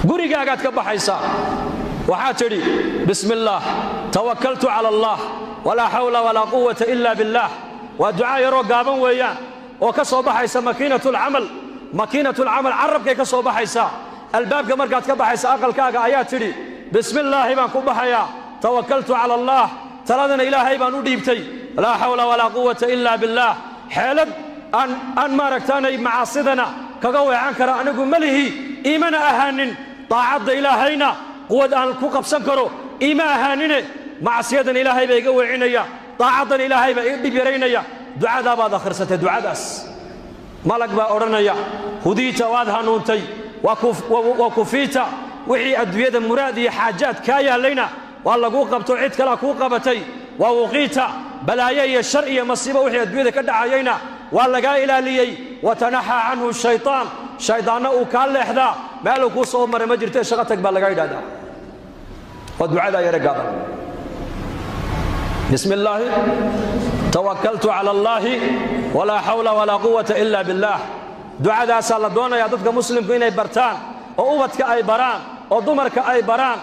gurigaaga ka baxaysa waxa tiri bismillah tawakkaltu ala allah wala hawla wala quwwata illa billah wa du'a yaro gaaban weeyaan oo ka soo baxaysa makiinatul amal arabkay ka soo baxaysa albaabka markaad ka baxaysa aqalkaaga ayaa tiri bismillah baan ku baxaya tawakkaltu ala allah taladana ilaahay baan u dhiibtay la hawla wala quwwata illa billah xeelad an maaragtaanay macaasidana kaga weecan kara anigu malihi iimana ahaanin taacada ilaahayna quwad aan ku qabsan karo iima ahaanine macaasiyadan ilaahay bay iga weecinaya taacadan ilaahay bay dhib yareynaya ducada baad akhrisatay ducadaas malag baa oranaya hudiita waad hanuuntay wa kufiita wixii adduunyada muraad iyo xaajaad ka yaalayna waa lagu qabto cid kale ku qabatay wa waqiita balaaya iyo shar iyo masiibo wixii adduunyada ka dhacayna waa laga ilaaliyay wa tanaha anhu shaytaanna uu ka leexda meel uu ku soo maray ma jirtay shaqo tag baa laga yiraahdaa wa ducada yara gaaba bismillah tawakkaltu ala allah wala hawla wala quwwata illa billah ducadaas la doonaya dadka muslimku inay bartaan oo ubadka ay baraan oo dumarka ay baraan